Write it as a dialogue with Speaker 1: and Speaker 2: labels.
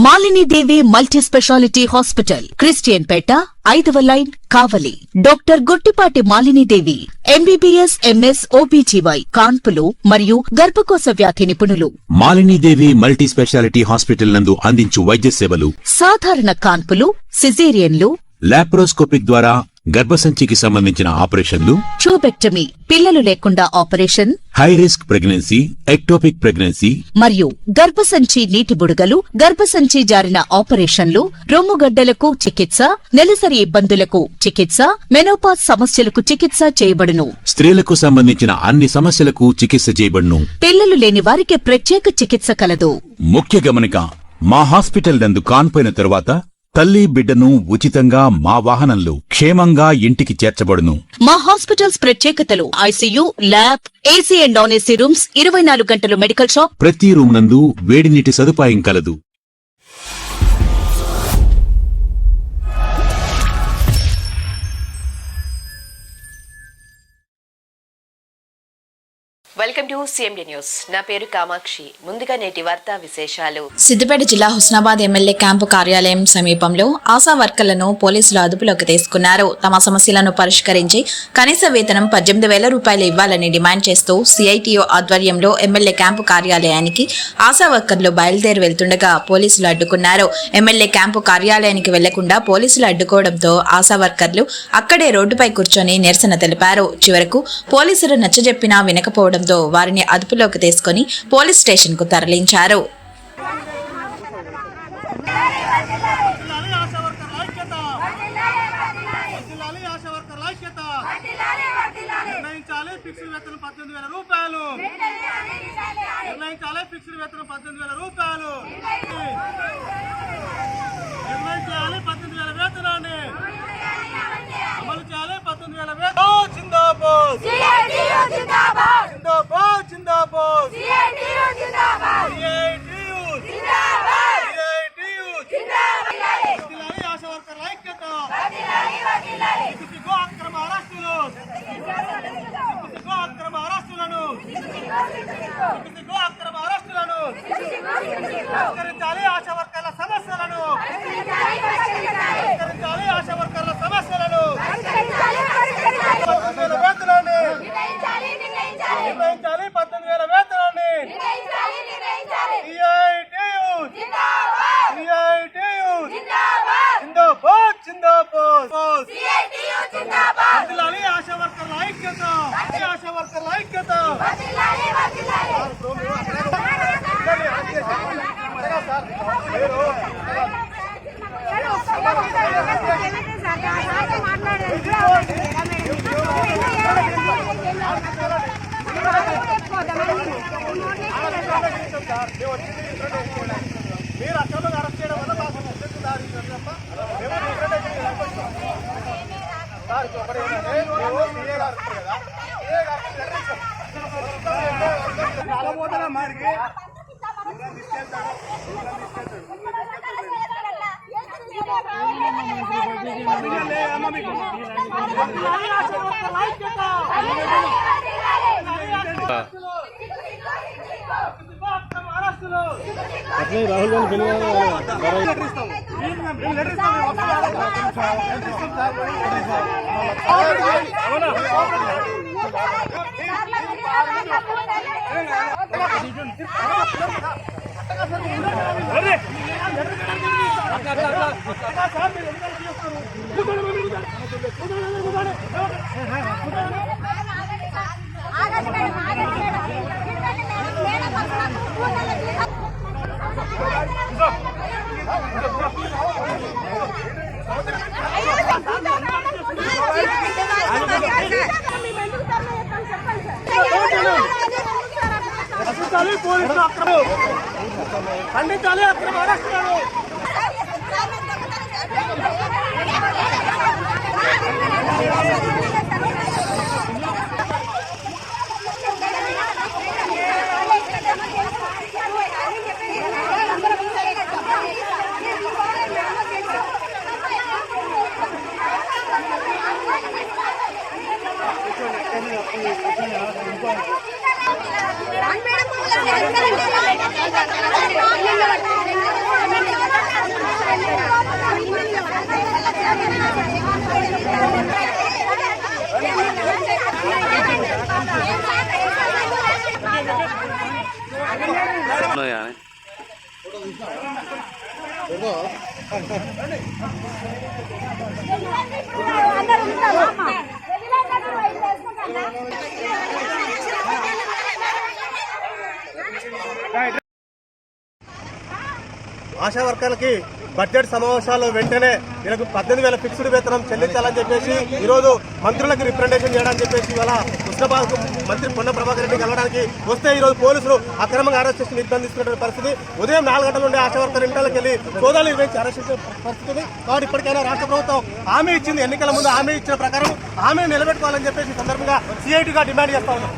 Speaker 1: మాలిని దేవి multi speciality hospital, Christian పేట, 5వ line, కావలి. Doctor Guttipati Malini దేవి MBBS, MS, OBGY, కాన్పులు మరియు గర్భకోశ వ్యాధి నిపుణులు.
Speaker 2: మాలిని దేవి మల్టీ స్పెషాలిటీ హాస్పిటల్ నందు అందించు వైద్య సేవలు:
Speaker 1: సాధారణ కాన్పులు, సిజేరియన్లు,
Speaker 2: లాప్రోస్కోపిక్ ద్వారా గర్భసంచికి సంబంధించిన ఆపరేషన్లు,
Speaker 1: ట్యూబెక్టమీ, పిల్లలు లేకుండా operation,
Speaker 2: high risk pregnancy, ectopic pregnancy
Speaker 1: మరియు గర్భసంచి నీటి బుడగలు, గర్భసంచి జారిన ఆపరేషన్లు, రొమ్ముగడ్డలకు చికిత్స, నెలసరి ఇబ్బందులకు చికిత్స, మెనోపాజ్ సమస్యలకు చికిత్స చేయబడును.
Speaker 2: స్త్రీలకు సంబంధించిన అన్ని సమస్యలకు చికిత్స చేయబడును.
Speaker 1: పిల్లలు లేని వారికి ప్రత్యేక చికిత్స కలదు.
Speaker 2: ముఖ్య గమనిక: మా హాస్పిటల్ నందు కాన్పోయిన తరువాత తల్లి బిడ్డను ఉచితంగా మా వాహనంలో క్షేమంగా ఇంటికి చేర్చబడును.
Speaker 1: మా హాస్పిటల్స్ ప్రత్యేకతలు: ICU, lab, AC and non AC rooms, 24 గంటలు మెడికల్ షాప్,
Speaker 2: ప్రతి రూమ్ నందు వేడి నీటి సదుపాయం కలదు.
Speaker 3: Welcome to CMD news. నా పేరు కామాక్షి. ముందుగా నేటి వార్తా విశేషాలు.
Speaker 4: సిద్దిపేట జిల్లా హుస్నాబాద్ ఎమ్మెల్యే క్యాంపు కార్యాలయం సమీపంలో ఆశా వర్కర్లను పోలీసులు అదుపులోకి తీసుకున్నారు. తమ సమస్యలను పరిష్కరించి కనీస వేతనం 18,000 రూపాయలు ఇవ్వాలని డిమాండ్ చేస్తూ సిఐటియు ఆధ్వర్యంలో ఎమ్మెల్యే క్యాంపు కార్యాలయానికి ఆశా వర్కర్లు బయలుదేరి వెళ్తుండగా పోలీసులు అడ్డుకున్నారు. ఎమ్మెల్యే క్యాంపు కార్యాలయానికి వెళ్లకుండా పోలీసులు అడ్డుకోవడంతో ఆశా వర్కర్లు అక్కడే రోడ్డుపై కూర్చొని నిరసన తెలిపారు. చివరకు పోలీసులు నచ్చజెప్పినా వినకపోవడం వారిని అదుపులోకి తీసుకుని పోలీస్ స్టేషన్ కు తరలించారు.
Speaker 5: ఖండించాలి అక్రమ అరెస్టులను.
Speaker 6: మేడం
Speaker 5: ఉన్నది కానీ
Speaker 6: ఆశా వర్కర్లకి బడ్జెట్ సమావేశాల్లో వెంటనే వీళ్ళకు 18,000 ఫిక్స్డ్ వేతనం చెల్లించాలని చెప్పేసి ఈరోజు మంత్రులకు రిప్రజెంటేషన్ చేయడానికి చెప్పేసి ఇవాళ హుస్నాబాద్కు మంత్రి పొన్న ప్రభాకర్ రెడ్డి కలవడానికి వస్తే ఈరోజు పోలీసులు అక్రమంగా అరెస్ట్ చేసి నిర్బంధిస్తున్న పరిస్థితి. ఉదయం 4 గంటల నుండి ఆశా వర్కర్ ఇంటికి వెళ్ళి సోదాలు నిర్వహించి అరెస్ట్ చేసే పరిస్థితి. కాబట్టి ఇప్పటికైనా రాష్ట్ర ప్రభుత్వం హామీ ఇచ్చింది, ఎన్నికల ముందు హామీ ఇచ్చిన ప్రకారం హామీని నిలబెట్టుకోవాలని చెప్పేసి సందర్భంగా సిఐటిగా డిమాండ్ చేస్తా ఉన్నాం.